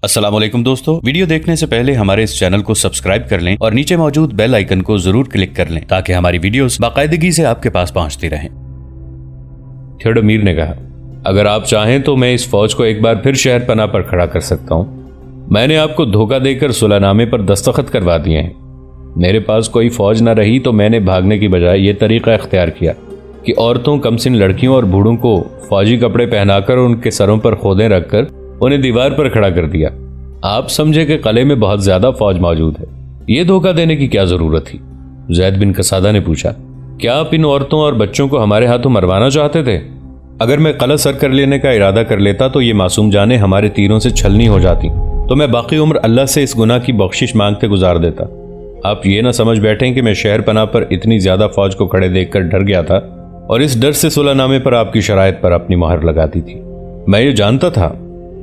अस्सलाम वालेकुम दोस्तों, वीडियो देखने से पहले हमारे इस चैनल को सब्सक्राइब कर लें और नीचे मौजूद बेल आइकन को जरूर क्लिक कर लें ताकि हमारी वीडियोस बाकायदगी से आपके पास पहुंचती रहें। थियोडोमीर ने कहा, अगर आप चाहें तो मैं इस फौज को एक बार फिर शहर पनाह पर खड़ा कर सकता हूं। मैंने आपको धोखा देकर सुलहनामे पर दस्तखत करवा दिए हैं। मेरे पास कोई फौज न रही तो मैंने भागने की बजाय ये तरीका इख्तियार किया कि औरतों, कमसिन लड़कियों और बूढ़ों को फौजी कपड़े पहनाकर उनके सरों पर खोदें रखकर उन्हें दीवार पर खड़ा कर दिया। आप समझे कि किले में बहुत ज्यादा फौज मौजूद है, ये धोखा देने की क्या जरूरत थी? ज़ैद बिन कसादा ने पूछा, क्या आप इन औरतों और बच्चों को हमारे हाथों मरवाना चाहते थे? अगर मैं किला सर कर लेने का इरादा कर लेता तो ये मासूम जानें हमारे तीरों से छलनी हो जाती, तो मैं बाकी उम्र अल्लाह से इस गुनाह की बख्शिश मांगते गुजार देता। आप ये ना समझ बैठें कि मैं शहर पनाह पर इतनी ज्यादा फौज को खड़े देखकर डर गया था और इस डर से सुलहनामे पर आपकी शराइत पर अपनी मोहर लगाती थी। मैं ये जानता था,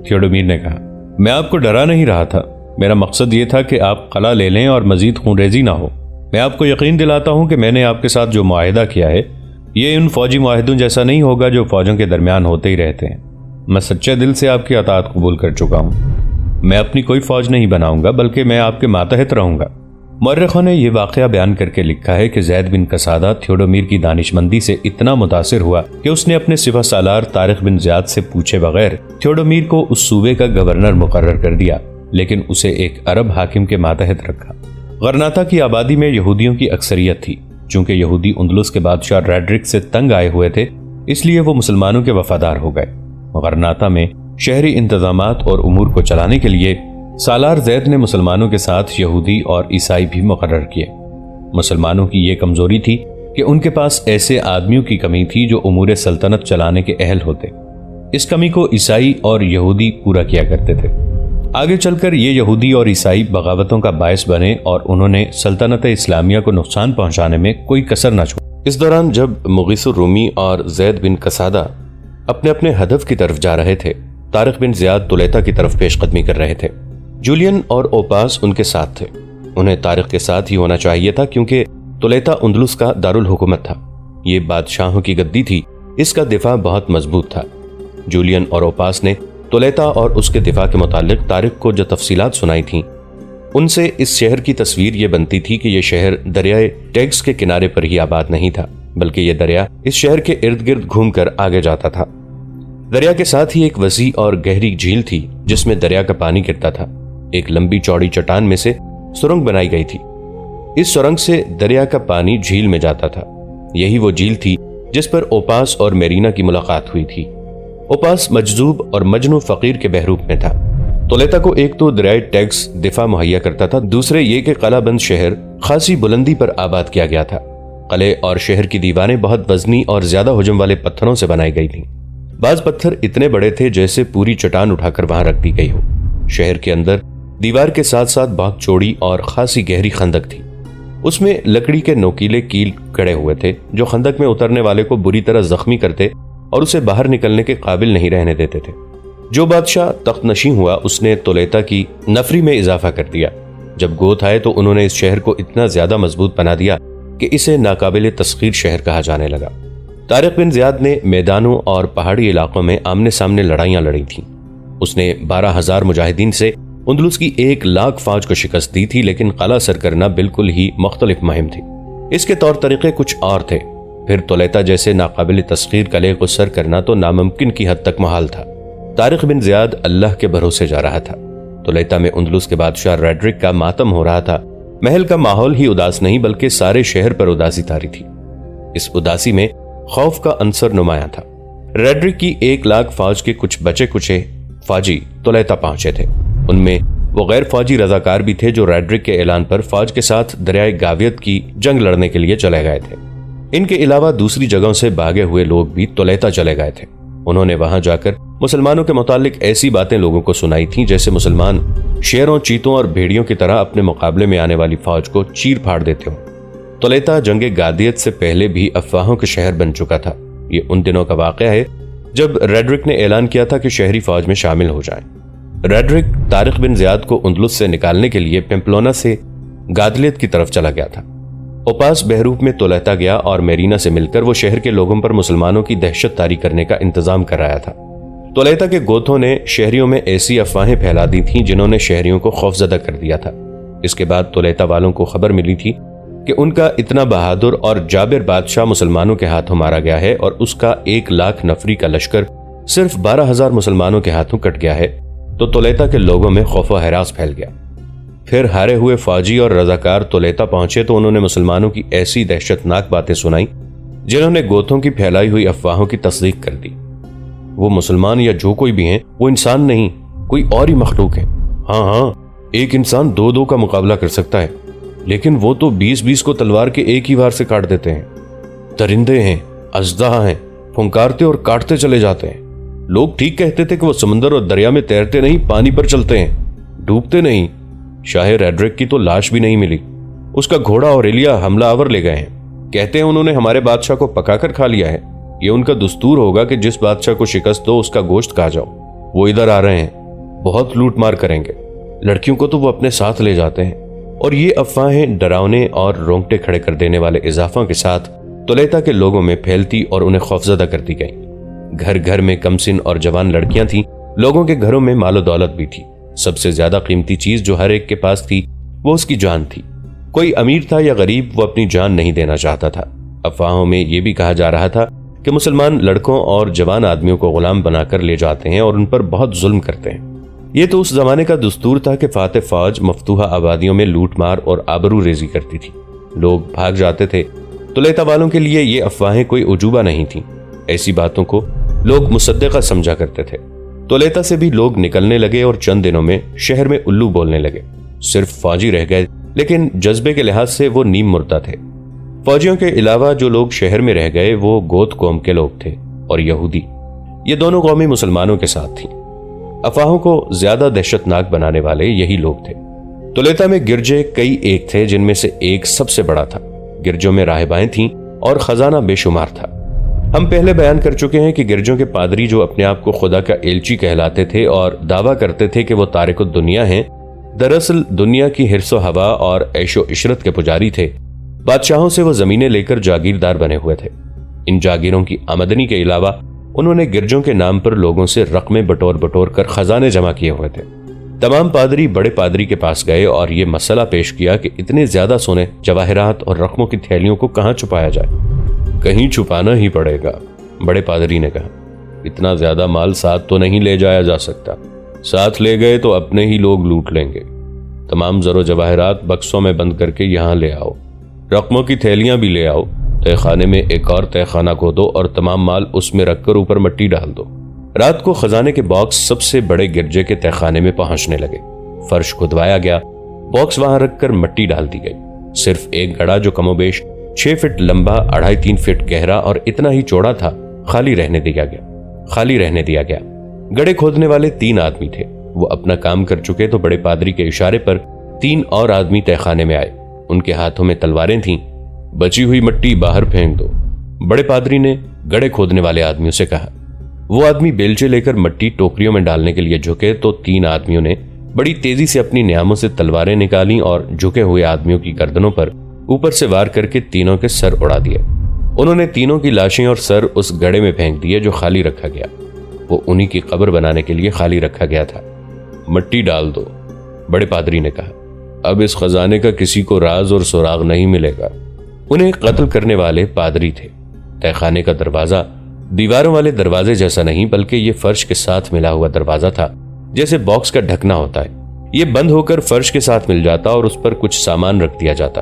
थियोडोमीर ने कहा। मैं आपको डरा नहीं रहा था। मेरा मकसद ये था कि आप किला ले लें और मजीद खूनरेजी ना हो। मैं आपको यकीन दिलाता हूं कि मैंने आपके साथ जो मुआहिदा किया है ये उन फौजी मुआहिदों जैसा नहीं होगा जो फौजों के दरमियान होते ही रहते हैं। मैं सच्चे दिल से आपकी अताअत कबूल कर चुका हूँ। मैं अपनी कोई फौज नहीं बनाऊंगा, बल्कि मैं आपके मातहत रहूंगा। मौर्रिखों ने यह वाक़या बयान करके लिखा है कि ज़ैद बिन कसादा थियोडोमीर की दानिशमंदी से इतना मुतासिर हुआ कि उसने अपने सिपह सालार तारिक बिन ज़ियाद से पूछे बगैर थियोडोमीर को उस सूबे का गवर्नर मुकर्रर कर दिया, लेकिन उसे एक अरब हाकिम के मातहत रखा। गरनाता की आबादी में यहूदियों की अक्सरियत थी। चूंकि यहूदी उंदलुस के बादशाह रेड्रिक से तंग आए हुए थे, इसलिए वो मुसलमानों के वफादार हो गए। गरनाता में शहरी इंतजामात और उमूर को चलाने के लिए सालार ज़ैद ने मुसलमानों के साथ यहूदी और ईसाई भी मुकर्रर किए। मुसलमानों की ये कमजोरी थी कि उनके पास ऐसे आदमियों की कमी थी जो उमूर सल्तनत चलाने के अहल होते। इस कमी को ईसाई और यहूदी पूरा किया करते थे। आगे चलकर ये यहूदी और ईसाई बगावतों का बायस बने और उन्होंने सल्तनत इस्लामिया को नुकसान पहुंचाने में कोई कसर न छोड़ी। इस दौरान जब मुगीसुर रूमी और ज़ैद बिन कसादा अपने अपने हदफ की तरफ जा रहे थे, तारिक बिन ज़ियाद तुलैता की तरफ पेशकदमी कर रहे थे। जूलियन और ओपास उनके साथ थे। उन्हें तारिक के साथ ही होना चाहिए था क्योंकि तुलैता उंदलुस का दारुल हुकूमत था। ये बादशाहों की गद्दी थी, इसका दिफा बहुत मजबूत था। जूलियन और ओपास ने तुलैता और उसके दिफा के मुतालिक तारिक को जो तफसीलात सुनाई थीं, उनसे इस शहर की तस्वीर ये बनती थी कि यह शहर दरियाए टैग्स के किनारे पर ही आबाद नहीं था, बल्कि यह दरिया इस शहर के इर्द गिर्द घूमकर आगे जाता था। दरिया के साथ ही एक वसी और गहरी झील थी जिसमें दरिया का पानी गिरता था। एक लंबी चौड़ी चट्टान में से सुरंग बनाई गई थी। इस सुरंग से दरिया का पानी झील में जाता था। यही वो झील थी जिस पर ओपास और मेरीना की मुलाकात हुई थी। ओपास मजजूब और मजनू फकीर के बहरूप में था। तुलैता को एक तो दरियाए टैग्स दिफा मुहैया करता था, दूसरे ये कि किलाबंद शहर खासी बुलंदी पर आबाद किया गया था। किले और शहर की दीवारें बहुत वजनी और ज्यादा हुजम वाले पत्थरों से बनाई गई थीं। बाज पत्थर इतने बड़े थे जैसे पूरी चट्टान उठाकर वहां रख दी गई हो। शहर के अंदर दीवार के साथ साथ बहुत चौड़ी और खासी गहरी खंदक थी। उसमें लकड़ी के नोकीले कील कड़े हुए थे जो खंदक में उतरने वाले को बुरी तरह जख्मी करते और उसे बाहर निकलने के काबिल नहीं रहने देते थे। जो बादशाह तख्त नशी हुआ उसने तुलैता की नफरी में इजाफा कर दिया। जब गोत आए तो उन्होंने इस शहर को इतना ज्यादा मजबूत बना दिया कि इसे नाकाबिल तस्खीर शहर कहा जाने लगा। तारिक बिन ज़ियाद ने मैदानों और पहाड़ी इलाकों में आमने सामने लड़ाइयां लड़ी थीं। उसने 12,000 मुजाहिदीन से उंदलुस की 1,00,000 फौज को शिकस्त दी थी, लेकिन किला सर करना बिल्कुल ही मुख्तलिफ मुहिम थी। इसके तौर तरीके कुछ और थे। फिर तुलैता जैसे नाकाबिल तस्खीर किले को सर करना तो नामुमकिन की हद तक मुहाल था। तारिक बिन ज़ियाद अल्लाह के भरोसे जा रहा था। तुलैता में उंदलुस के बादशाह रेड्रिक का मातम हो रहा था। महल का माहौल ही उदास नहीं बल्कि सारे शहर पर उदासी तारी थी। इस उदासी में खौफ का अंसर नुमाया था। रेड्रिक की 1,00,000 फौज के कुछ बचे कुचे फौजी तुलैता पहुंचे थे। उनमें वो गैर फौजी रजाकार भी थे जो रेड्रिक के ऐलान पर फौज के साथ दरियाए गावियत की जंग लड़ने के लिए चले गए थे। इनके अलावा दूसरी जगहों से भागे हुए लोग भी तुलैता चले गए थे। उन्होंने वहां जाकर मुसलमानों के मुतालिक ऐसी बातें लोगों को सुनाई थीं जैसे मुसलमान शेरों, चीतों और भेड़ियों की तरह अपने मुकाबले में आने वाली फौज को चीर फाड़ देते हों। तुलैता जंगे गादियत से पहले भी अफवाहों का शहर बन चुका था। ये उन दिनों का वाक़या है जब रेड्रिक ने ऐलान किया था कि शहरी फौज में शामिल हो जाएं। रेड्रिक तारिक बिन ज़ियाद को उंदलुस से निकालने के लिए पेम्पलोना से गादलियत की तरफ चला गया था। ओपास बहरूप में तुलैता गया और मेरीना से मिलकर वो शहर के लोगों पर मुसलमानों की दहशत तारी करने का इंतजाम कर रहा था। تولیتا کے گوتھوں نے شہریوں میں ایسی افواہیں پھیلا دی تھیں جنہوں نے شہریوں کو خوفزدہ کر دیا تھا۔ اس کے بعد تولیتا والوں کو خبر ملی تھی کہ ان کا اتنا بہادر اور جابر بادشاہ مسلمانوں کے ہاتھوں مارا گیا ہے اور اس کا 1,00,000 نفری کا لشکر صرف 12,000 مسلمانوں کے ہاتھوں کٹ گیا ہے، تو تولیتا کے لوگوں میں خوف و ہراس پھیل گیا۔ پھر ہارے ہوئے فوجی اور رضاکار تولیتا پہنچے تو انہوں نے مسلمانوں کی ایسی دہشت ناک باتیں سنائیں جنہوں نے گوتھوں کی پھیلائی ہوئی افواہوں کی تصدیق کر دی۔ وہ مسلمان یا جو کوئی بھی ہیں وہ انسان نہیں، کوئی اور ہی مخلوق ہے۔ ہاں، ایک انسان 2 کا مقابلہ کر سکتا ہے، لیکن وہ تو 20 کو تلوار کے ایک ہی وار سے کاٹ دیتے ہیں۔ درندے ہیں، اژدہا ہیں، پھنکارتے اور کاٹتے چلے جاتے ہیں۔ لوگ ٹھیک کہتے تھے کہ وہ سمندر اور دریا میں تیرتے نہیں، پانی پر چلتے ہیں، ڈوبتے نہیں۔ شاہ ریڈرک کی تو لاش بھی نہیں ملی، اس کا گھوڑا اورلیہ حملہ آور لے گئے ہیں۔ کہتے ہیں انہوں نے ہمارے بادشاہ کو پکا کر کھا لیا ہے۔ یہ ان کا دستور ہوگا کہ جس بادشاہ کو شکست دو اس کا گوشت کھا جاؤ۔ وہ ادھر آ رہے ہیں، بہت لوٹ مار کریں گے۔ لڑکیوں کو تو وہ اپنے ساتھ لے جاتے ہیں۔ اور یہ افواہیں ڈراونے اور رونگٹے کھڑے کر دینے والے اضافوں کے ساتھ تولیتا کے لوگوں میں پھیلتی اور انہیں خوفزدہ کرتی گئیں۔ گھر گھر میں کم سن اور جوان لڑکیاں تھیں، لوگوں کے گھروں میں مال و دولت بھی تھی۔ سب سے زیادہ قیمتی چیز جو ہر ایک کے پاس تھی وہ اس کی جان تھی۔ کوئی امیر تھا یا غریب، وہ اپنی جان نہیں دینا چاہتا تھا۔ افواہوں میں یہ بھی کہا جا رہا تھا کہ مسلمان لڑکوں اور جوان آدمیوں کو غلام بنا کر لے جاتے ہیں اور ان پر بہت ظلم کرتے ہیں۔ یہ تو اس زمانے کا دستور تھا کہ فاتح فوج مفتوحہ آبادیوں میں لوٹ مار اور آبرو ریزی کرتی تھی، لوگ بھاگ جاتے تھے۔ تولیتا والوں کے لیے یہ افواہیں کوئی عجوبہ نہیں تھیں، ایسی باتوں کو لوگ مصدقہ سمجھا کرتے تھے۔ تولیتا سے بھی لوگ نکلنے لگے اور چند دنوں میں شہر میں الو بولنے لگے۔ صرف فوجی رہ گئے، لیکن جذبے کے لحاظ سے وہ نیم مردہ تھے۔ فوجیوں کے علاوہ جو لوگ شہر میں رہ گئے وہ گوت قوم کے لوگ تھے اور یہودی، یہ دونوں قومیں مسلمانوں کے ساتھ تھیں۔ افواہوں کو زیادہ دہشت ناک بنانے والے یہی لوگ تھے۔ تولیتا میں گرجے کئی ایک تھے، جن میں سے ایک سب سے بڑا تھا۔ گرجوں میں راہبائیں تھیں اور خزانہ بے شمار تھا۔ ہم پہلے بیان کر چکے ہیں کہ گرجوں کے پادری جو اپنے آپ کو خدا کا ایلچی کہلاتے تھے اور دعویٰ کرتے تھے کہ وہ تارک الدنیا ہیں، دراصل دنیا کی حرص و ہوا اور عیش و عشرت کے پجاری تھے۔ بادشاہوں سے وہ زمینیں لے کر جاگیردار بنے ہوئے تھے۔ ان جاگیروں کی آمدنی کے علاوہ انہوں نے گرجوں کے نام پر لوگوں سے رقمیں بٹور کر خزانے جمع کیے ہوئے تھے۔ تمام پادری بڑے پادری کے پاس گئے اور یہ مسئلہ پیش کیا کہ اتنے زیادہ سونے، جواہرات اور رقموں کی تھیلیوں کو کہاں چھپایا جائے؟ کہیں چھپانا ہی پڑے گا، بڑے پادری نے کہا۔ اتنا زیادہ مال ساتھ تو نہیں لے جایا جا سکتا، ساتھ لے گئے تو اپنے ہی لوگ لوٹ لیں گے۔ تمام زر و جواہرات بکسوں میں بند کر کے یہاں لے آؤ، رقموں کی تھیلیاں بھی لے آؤ۔ تہ خانے میں ایک اور تہ خانہ کھودو اور تمام مال اس میں رکھ کر اوپر مٹی ڈال دو۔ رات کو خزانے کے باکس سب سے بڑے گرجے کے تہ خانے میں پہنچنے لگے۔ فرش کھدوایا گیا، باکس وہاں رکھ کر مٹی ڈال دی گئی۔ صرف ایک گڑھا جو کم و بیش 6 فٹ لمبا، 2.5-3 فٹ گہرا اور اتنا ہی چوڑا تھا، خالی رہنے دیا گیا۔ گڑھے کھودنے والے 3 آدمی تھے۔ وہ اپنا کام کر چکے تو بڑے پادری کے اشارے پر 3 اور آدمی تہ خانے میں آئے۔ ان کے ہاتھوں میں تلواریں تھیں۔ بچی ہوئی مٹی باہر پھینک دو، بڑے پادری نے گڑھے کھودنے والے آدمیوں سے کہا۔ وہ آدمی بیلچے لے کر مٹی ٹوکریوں میں ڈالنے کے لیے جھکے تو 3 آدمیوں نے بڑی تیزی سے اپنی نیاموں سے تلواریں نکالیں اور جھکے ہوئے آدمیوں کی گردنوں پر اوپر سے وار کر کے تینوں کے سر اڑا دیے۔ انہوں نے تینوں کی لاشیں اور سر اس گڑھے میں پھینک دیے جو خالی رکھا گیا۔ وہ انہی کی قبر بنانے کے لیے خالی رکھا گیا تھا۔ مٹی ڈال دو، بڑے پادری نے کہا۔ اب اس خزانے کا کسی کو راز اور سراغ نہیں ملے گا۔ انہیں قتل کرنے والے پادری تھے۔ تہ خانے کا دروازہ دیواروں والے دروازے جیسا نہیں، بلکہ یہ فرش کے ساتھ ملا ہوا دروازہ تھا، جیسے باکس کا ڈھکنا ہوتا ہے۔ یہ بند ہو کر فرش کے ساتھ مل جاتا اور اس پر کچھ سامان رکھ دیا جاتا۔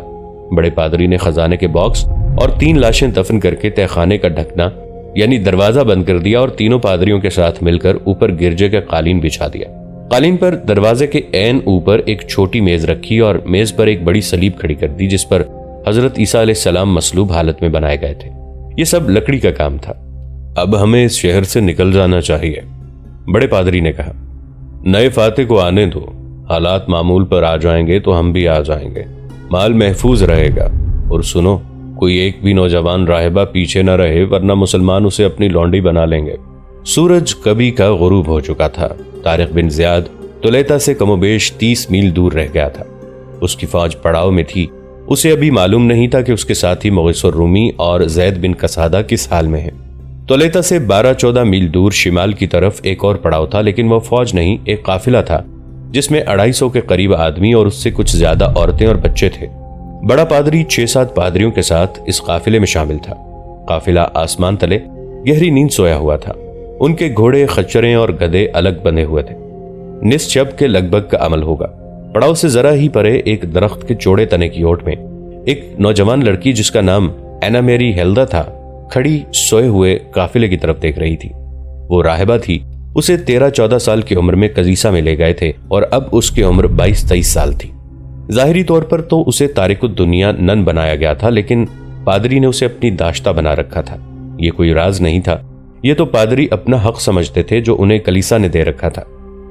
بڑے پادری نے خزانے کے باکس اور 3 لاشیں دفن کر کے تہ خانے کا ڈھکنا یعنی دروازہ بند کر دیا اور تینوں پادریوں کے ساتھ مل کر اوپر گرجے کا قالین بچھا دیا۔ قالین پر دروازے کے عین اوپر ایک چھوٹی میز رکھی اور میز پر ایک بڑی صلیب کھڑی کر دی جس پر حضرت عیسیٰ علیہ السلام مصلوب حالت میں بنائے گئے تھے۔ یہ سب لکڑی کا کام تھا۔ اب ہمیں اس شہر سے نکل جانا چاہیے، بڑے پادری نے کہا۔ نئے فاتح کو آنے دو، حالات معمول پر آ جائیں گے تو ہم بھی آ جائیں گے، مال محفوظ رہے گا۔ اور سنو، کوئی ایک بھی نوجوان راہبہ پیچھے نہ رہے ورنہ مسلمان اسے اپنی لونڈی بنا لیں گے۔ سورج کبھی کا غروب ہو چکا تھا۔ طارق بن زیاد تولیتا سے کم و بیش 30 میل دور رہ گیا تھا۔ اس کی فوج پڑاؤ میں تھی۔ اسے ابھی معلوم نہیں تھا کہ اس کے ساتھی مغیث الرومی اور زید بن قصادہ کس حال میں ہیں۔ تولیتا سے 12-14 میل دور شمال کی طرف ایک اور پڑاؤ تھا، لیکن وہ فوج نہیں، ایک قافلہ تھا جس میں 250 کے قریب آدمی اور اس سے کچھ زیادہ عورتیں اور بچے تھے۔ بڑا پادری 6-7 پادریوں کے ساتھ اس قافلے میں شامل تھا۔ قافلہ آسمان تلے گہری نیند سویا ہوا تھا۔ ان کے گھوڑے، خچریں اور گدھے الگ بندھے ہوئے تھے۔ نصف شب کے لگ بھگ کا عمل ہوگا۔ پڑاؤ سے ذرا ہی پرے ایک درخت کے چوڑے تنے کی اوٹ میں ایک نوجوان لڑکی جس کا نام اینا میری ہیلدا تھا، کھڑی سوئے ہوئے قافلے کی طرف دیکھ رہی تھی۔ وہ راہبہ تھی۔ اسے 13-14 سال کی عمر میں قزیسہ میں لے گئے تھے اور اب اس کی عمر 22-23 سال تھی۔ ظاہری طور پر تو اسے تارک الدنیا نن بنایا گیا تھا، لیکن پادری نے اسے اپنی داشتہ بنا رکھا تھا۔ یہ کوئی راز نہیں تھا، یہ تو پادری اپنا حق سمجھتے تھے جو انہیں کلیسا نے دے رکھا تھا۔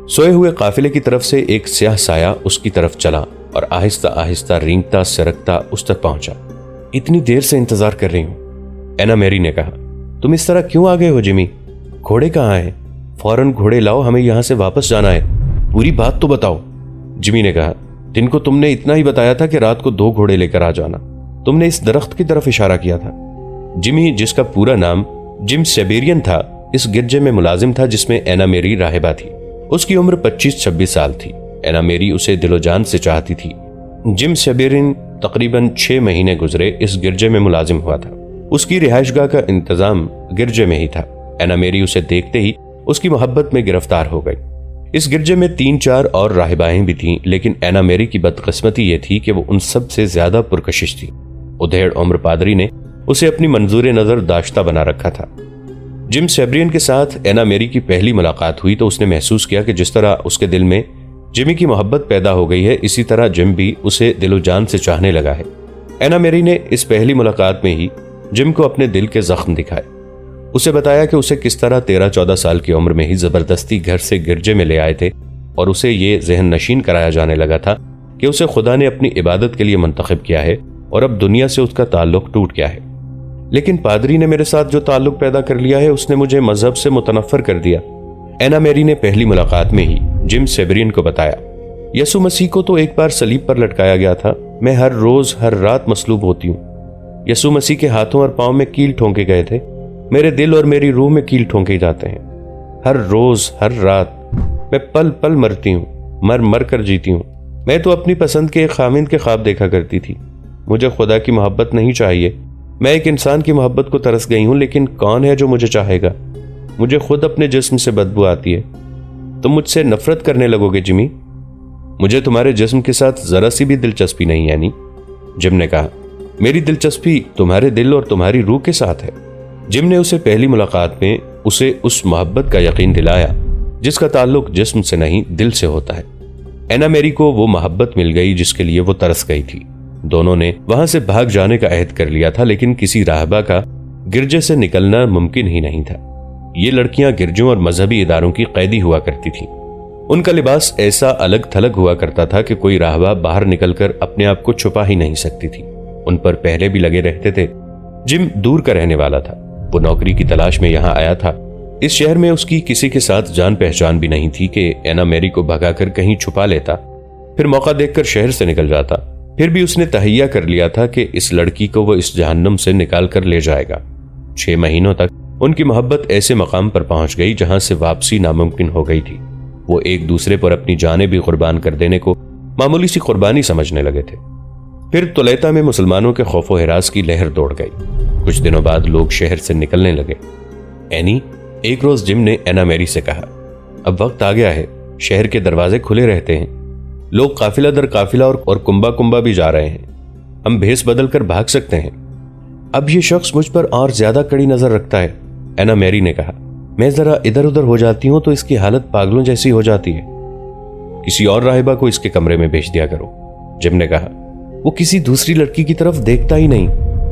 سوئے ہوئے قافلے کی طرف سے ایک سیاہ سایہ اس کی طرف چلا اور آہستہ آہستہ رینگتا سرکتا اس تک پہنچا۔ اتنی دیر سے انتظار کر رہی ہوں، اینا میری نے کہا۔ تم اس طرح کیوں آ گئے ہو جمی؟ گھوڑے کہاں ہیں؟ فوراً گھوڑے لاؤ، ہمیں یہاں سے واپس جانا ہے۔ پوری بات تو بتاؤ، جمی نے کہا۔ دن کو تم نے اتنا ہی بتایا تھا کہ رات کو 2 گھوڑے لے کر آ جانا۔ تم نے اس درخت کی طرف اشارہ کیا تھا۔ جمی، جس کا پورا نام جم سیبیرین تھا، اس گرجے میں ملازم تھا جس میں اینا میری راہبہ تھی۔ اس کی عمر 25-26 سال تھی۔ اینا میری اسے دل و جان سے چاہتی تھی۔ جم سیبیرین تقریباً 6 مہینے گزرے اس گرجے میں ملازم ہوا تھا۔ اس کی رہائش گاہ کا انتظام گرجے میں ہی تھا۔ اینا میری اسے دیکھتے ہی اس کی محبت میں گرفتار ہو گئی۔ اس گرجے میں 3-4 اور راہبائیں بھی تھیں، لیکن اینا میری کی بدقسمتی یہ تھی کہ وہ ان سب سے زیادہ پرکشش تھی۔ ادھیڑ عمر پادری نے اسے اپنی منظور نظر داشتہ بنا رکھا تھا۔ جم سیبرین کے ساتھ اینا میری کی پہلی ملاقات ہوئی تو اس نے محسوس کیا کہ جس طرح اس کے دل میں جمی کی محبت پیدا ہو گئی ہے، اسی طرح جم بھی اسے دل و جان سے چاہنے لگا ہے۔ اینا میری نے اس پہلی ملاقات میں ہی جم کو اپنے دل کے زخم دکھائے۔ اسے بتایا کہ اسے کس طرح 13-14 سال کی عمر میں ہی زبردستی گھر سے گرجے میں لے آئے تھے اور اسے یہ ذہن نشین کرایا جانے لگا تھا کہ اسے خدا نے اپنی عبادت کے لیے منتخب کیا ہے اور اب دنیا سے اس کا تعلق ٹوٹ گیا ہے۔ لیکن پادری نے میرے ساتھ جو تعلق پیدا کر لیا ہے اس نے مجھے مذہب سے متنفر کر دیا۔ اینا میری نے پہلی ملاقات میں ہی جم سیبرین کو بتایا، یسوع مسیح کو تو ایک بار صلیب پر لٹکایا گیا تھا، میں ہر روز ہر رات مصلوب ہوتی ہوں۔ یسوع مسیح کے ہاتھوں اور پاؤں میں کیل ٹھونکے گئے تھے، میرے دل اور میری روح میں کیل ٹھونکے جاتے ہیں۔ ہر روز ہر رات میں پل پل مرتی ہوں، مر مر کر جیتی ہوں۔ میں تو اپنی پسند کے ایک خاوند کے خواب دیکھا کرتی تھی۔ مجھے خدا کی محبت نہیں چاہیے، میں ایک انسان کی محبت کو ترس گئی ہوں، لیکن کون ہے جو مجھے چاہے گا؟ مجھے خود اپنے جسم سے بدبو آتی ہے۔ تم مجھ سے نفرت کرنے لگو گے جمی؟ مجھے تمہارے جسم کے ساتھ ذرا سی بھی دلچسپی نہیں یعنی؟ جم نے کہا، میری دلچسپی تمہارے دل اور تمہاری روح کے ساتھ ہے۔ جم نے اسے پہلی ملاقات میں اسے اس محبت کا یقین دلایا جس کا تعلق جسم سے نہیں دل سے ہوتا ہے۔ اینا میری کو وہ محبت مل گئی جس کے لیے وہ ترس گئی تھی۔ دونوں نے وہاں سے بھاگ جانے کا عہد کر لیا تھا، لیکن کسی راہبہ کا گرجے سے نکلنا ممکن ہی نہیں تھا۔ یہ لڑکیاں گرجوں اور مذہبی اداروں کی قیدی ہوا کرتی تھیں۔ ان کا لباس ایسا الگ تھلگ ہوا کرتا تھا کہ کوئی راہبہ باہر نکل کر اپنے آپ کو چھپا ہی نہیں سکتی تھی۔ ان پر پہلے بھی لگے رہتے تھے۔ جم دور کا رہنے والا تھا، وہ نوکری کی تلاش میں یہاں آیا تھا۔ اس شہر میں اس کی کسی کے ساتھ جان پہچان بھی نہیں تھی کہ اینا میری کو بھگا کر کہیں چھپا لیتا، پھر موقع دیکھ کر شہر سے نکل جاتا۔ پھر بھی اس نے تہیہ کر لیا تھا کہ اس لڑکی کو وہ اس جہنم سے نکال کر لے جائے گا۔ 6 مہینوں تک ان کی محبت ایسے مقام پر پہنچ گئی جہاں سے واپسی ناممکن ہو گئی تھی۔ وہ ایک دوسرے پر اپنی جانیں بھی قربان کر دینے کو معمولی سی قربانی سمجھنے لگے تھے۔ پھر تولیتا میں مسلمانوں کے خوف و ہراس کی لہر دوڑ گئی۔ کچھ دنوں بعد لوگ شہر سے نکلنے لگے۔ اینی، ایک روز جم نے اینا میری سے کہا، اب وقت آ گیا ہے، شہر کے دروازے کھلے رہتے ہیں، لوگ قافلہ در قافلہ اور کنبا کنبا بھی جا رہے ہیں، ہم بھیس بدل کر بھاگ سکتے ہیں۔ اب یہ شخص مجھ پر اور زیادہ کڑی نظر رکھتا ہے، اینا میری نے کہا۔ میں ذرا ادھر ادھر ہو جاتی ہوں تو اس کی حالت پاگلوں جیسی ہو جاتی ہے۔ کسی اور راہبہ کو اس کے کمرے میں بھیج دیا کرو، جم نے کہا۔ وہ کسی دوسری لڑکی کی طرف دیکھتا ہی نہیں،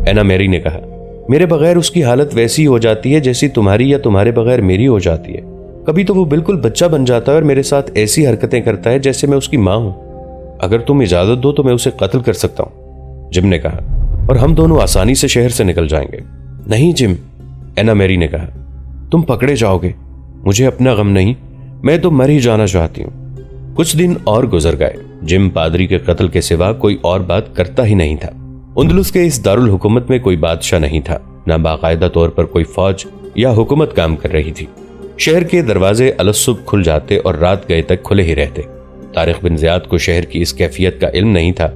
اینا میری نے کہا۔ میرے بغیر اس کی حالت ویسی ہو جاتی ہے جیسی تمہاری یا تمہارے بغیر میری ہو جاتی ہے۔ کبھی تو وہ بالکل بچہ بن جاتا ہے اور میرے ساتھ ایسی حرکتیں کرتا ہے جیسے میں اس کی ماں ہوں۔ اگر تم اجازت دو تو میں اسے قتل کر سکتا ہوں، جم نے کہا، اور ہم دونوں آسانی سے شہر سے نکل جائیں گے۔ نہیں جم، اینا میری نے کہا، تم پکڑے جاؤ گے، مجھے اپنا غم نہیں، میں تو مر ہی جانا چاہتی ہوں۔ کچھ دن اور گزر گئے۔ جم پادری کے قتل کے سوا کوئی اور بات کرتا ہی نہیں تھا۔ اندلس کے اس دارالحکومت میں کوئی بادشاہ نہیں تھا، نہ باقاعدہ طور پر کوئی فوج या हुकूमत काम कर रही थी। शहर के दरवाजे अलसुब खुल जाते और रात गए तक खुले ही रहते। तारिक बिन ज़ियाद को शहर की इस कैफियत का इल्म नहीं था।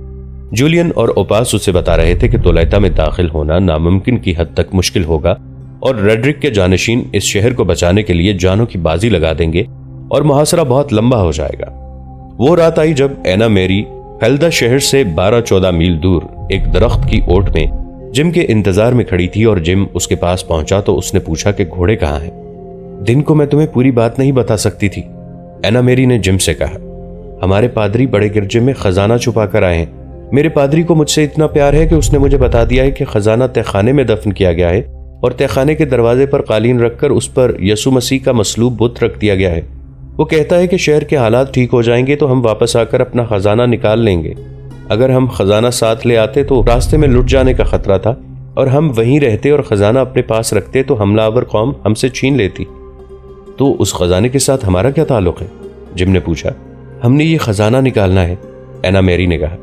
जूलियन और ओपास उसे बता रहे थे कि तोलेता में दाखिल होना नामुमकिन की हद तक मुश्किल होगा और रेड्रिक के जानशीन इस शहर को बचाने के लिए जानों की बाजी लगा देंगे और मुहासरा बहुत लंबा हो जाएगा। वो रात आई जब एना मेरी फैल्दा शहर से 12-14 मील दूर एक दरख्त की ओट में जिम के इंतजार में खड़ी थी और जिम उसके पास पहुंचा तो उसने पूछा कि घोड़े कहाँ हैं। दिन को मैं तुम्हें पूरी बात नहीं बता सकती थी, एना मेरी ने जिम से कहा। हमारे पादरी बड़े गिरजे में खजाना छुपा कर आए हैं। मेरे पादरी को मुझसे इतना प्यार है कि उसने मुझे बता दिया है कि खजाना तहखाने में दफन किया गया है और तहखाने के दरवाजे पर कालीन रखकर उस पर यसु मसीह का मसलूब बुत रख दिया गया है। वो कहता है कि शहर के हालात ठीक हो जाएंगे तो हम वापस आकर अपना खजाना निकाल लेंगे। अगर हम खजाना साथ ले आते तो रास्ते में लुट जाने का खतरा था और हम वहीं रहते और खजाना अपने पास रखते तो हमलावर कौम हमसे छीन लेती। तो उस खजाने के साथ हमारा क्या ताल्लुक है? जिम ने पूछा। हमने ये खजाना निकालना है, एना मेरी ने कहा।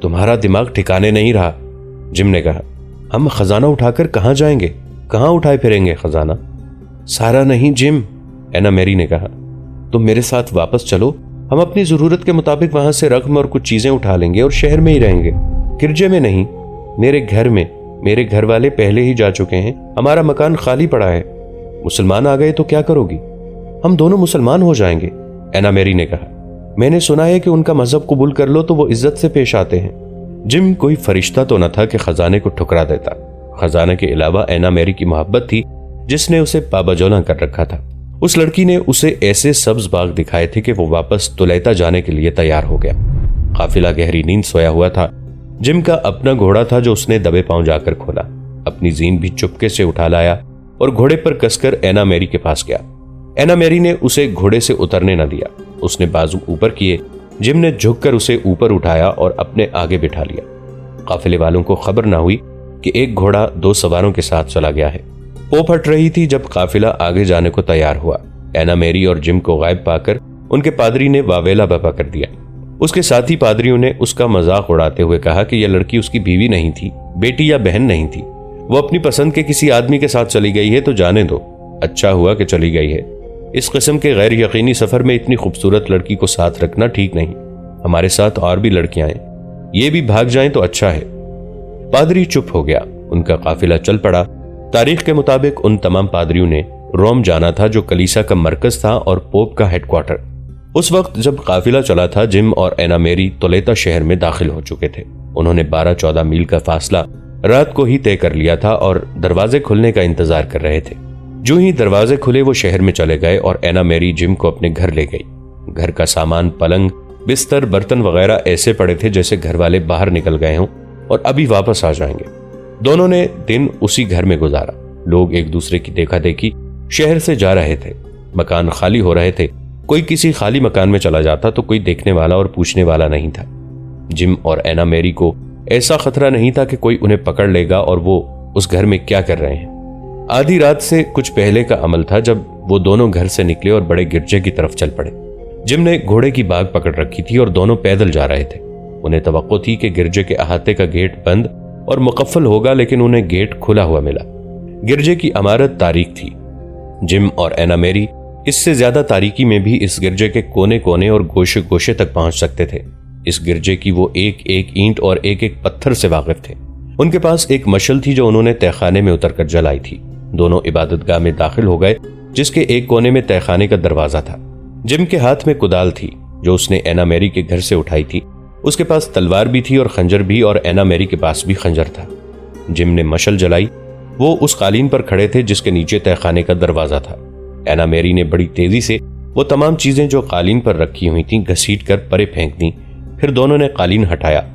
तुम्हारा दिमाग ठिकाने नहीं रहा, जिम ने कहा। हम खजाना उठाकर कहाँ जाएंगे? कहाँ उठाए फिरेंगे खजाना? सारा नहीं जिम, एना मेरी ने कहा। तुम मेरे साथ वापस चलो, हम अपनी जरूरत के मुताबिक वहां से रकम और कुछ चीजें उठा लेंगे और शहर में ही रहेंगे, गिरजे में नहीं, मेरे घर में। मेरे घर वाले पहले ही जा चुके हैं, हमारा मकान खाली पड़ा है। मुसलमान आ गए तो क्या करोगी? हम दोनों मुसलमान हो जाएंगे, एना मेरी ने कहा। मैंने सुना है कि उनका मजहब कबूल कर लो तो वो इज्जत से पेश आते हैं। जिम कोई फरिश्ता तो न था कि खजाने को ठुकरा देता। खजाने के अलावा एना मेरी की मोहब्बत थी जिसने उसे पाबजोला कर रखा था। उस लड़की ने उसे ऐसे सब्ज बाग दिखाए थे कि वो वापस तुलैता जाने के लिए तैयार हो गया। काफिला गहरी नींद सोया हुआ था। जिम का अपना घोड़ा था जो उसने दबे पांव जाकर खोला। अपनी जीन भी चुपके से उठा लाया और घोड़े पर कसकर एना मेरी के पास गया। एना मेरी ने उसे घोड़े से उतरने न दिया। उसने बाजू ऊपर किए। जिम ने झुककर उसे ऊपर उठाया और अपने आगे बिठा लिया। काफिले वालों को खबर ना हुई कि एक घोड़ा 2 सवारों के साथ चला गया है। पोप हट रही थी जब काफिला आगे जाने को तैयार हुआ। एना मेरी और जिम को गायब पाकर उनके पादरी ने वावेला बपा कर दिया। उसके साथी पादरियों ने उसका मजाक उड़ाते हुए कहा कि यह लड़की उसकी बीवी नहीं थी, बेटी या बहन नहीं थी। वो अपनी पसंद के किसी आदमी के साथ चली गई है तो जाने दो, अच्छा हुआ कि चली गई है। इस किस्म के गैर यकीनी सफर में इतनी खूबसूरत लड़की को साथ रखना ठीक नहीं। हमारे साथ और भी लड़कियां हैं, ये भी भाग जाएं तो अच्छा है। पादरी चुप हो गया। उनका काफिला चल पड़ा। तारीख के मुताबिक उन तमाम पादरियों ने रोम जाना था जो कलीसा का मरकज था और पोप का हेडक्वार्टर। उस वक्त जब काफिला चला था, जिम और एना मेरी तोलेता शहर में दाखिल हो चुके थे। उन्होंने 12-14 मील का फासला रात को ही तय कर लिया था और दरवाजे खुलने का इंतजार कर रहे थे। जो ही दरवाजे खुले वो शहर में चले गए और एना मेरी जिम को अपने घर ले गई। घर का सामान, पलंग, बिस्तर, बर्तन वगैरह ऐसे पड़े थे जैसे घर वाले बाहर निकल गए हों और अभी वापस आ जाएंगे। दोनों ने दिन उसी घर में गुजारा। लोग एक दूसरे की देखा देखी शहर से जा रहे थे। मकान खाली हो रहे थे। कोई किसी खाली मकान में चला जाता तो कोई देखने वाला और पूछने वाला नहीं था। जिम और एना मेरी को ऐसा खतरा नहीं था कि कोई उन्हें पकड़ लेगा और वो उस घर में क्या कर रहे हैं। आधी रात से कुछ पहले का अमल था जब वो दोनों घर से निकले और बड़े गिरजे की तरफ चल पड़े। जिम ने घोड़े की बाग पकड़ रखी थी और दोनों पैदल जा रहे थे। उन्हें तवक्को थी कि गिरजे के अहाते का गेट बंद और मुकफ्फल होगा, लेकिन उन्हें गेट खुला हुआ मिला। गिरजे की इमारत तारीक थी। जिम और एना मेरी इससे ज्यादा तारीकी में भी इस गिरजे के कोने कोने और गोशे गोशे तक पहुंच सकते थे। इस गिरजे की वो एक एक ईंट और एक एक पत्थर से वाकिफ थे। उनके पास एक मशल थी जो उन्होंने तहखाने में उतरकर जलाई थी। दोनों इबादतगाह में दाखिल हो गए जिसके एक कोने में तहखाने का दरवाजा था। जिम के हाथ में कुदाल थी जो उसने एना मेरी के घर से उठाई थी। उसके पास तलवार भी थी और खंजर भी, और एना मेरी के पास भी खंजर था। जिम ने मशल जलाई। वो उस कालीन पर खड़े थे जिसके नीचे तहखाने का दरवाजा था। एना मेरी ने बड़ी तेजी से वो तमाम चीजें जो कालीन पर रखी हुई थीं घसीट कर परे फेंक दी। फिर दोनों ने कालीन हटाया।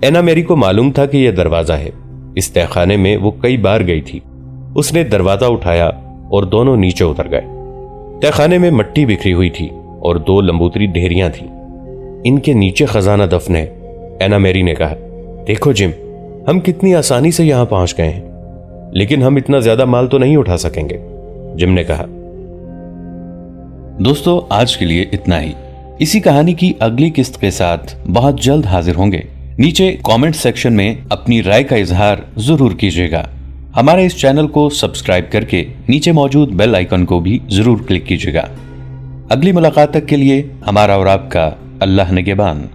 एना मेरी को मालूम था कि यह दरवाजा है। इस तहखाने में वो कई बार गई थी। उसने दरवाजा उठाया और दोनों नीचे उतर गए। तहखाने में मिट्टी बिखरी हुई थी और 2 लंबूतरी ढेरियां थीं। इनके नीचे खजाना दफन है, एना मेरी ने कहा। देखो जिम, हम कितनी आसानी से यहां पहुंच गए हैं, लेकिन हम इतना ज्यादा माल तो नहीं उठा सकेंगे, जिम ने कहा। दोस्तों, आज के लिए इतना ही। इसी कहानी की अगली किस्त के साथ बहुत जल्द हाजिर होंगे। नीचे कमेंट सेक्शन में अपनी राय का इजहार जरूर कीजिएगा। हमारे इस चैनल को सब्सक्राइब करके नीचे मौजूद बेल आइकन को भी जरूर क्लिक कीजिएगा। अगली मुलाकात तक के लिए हमारा और आपका अल्लाह निगहबान।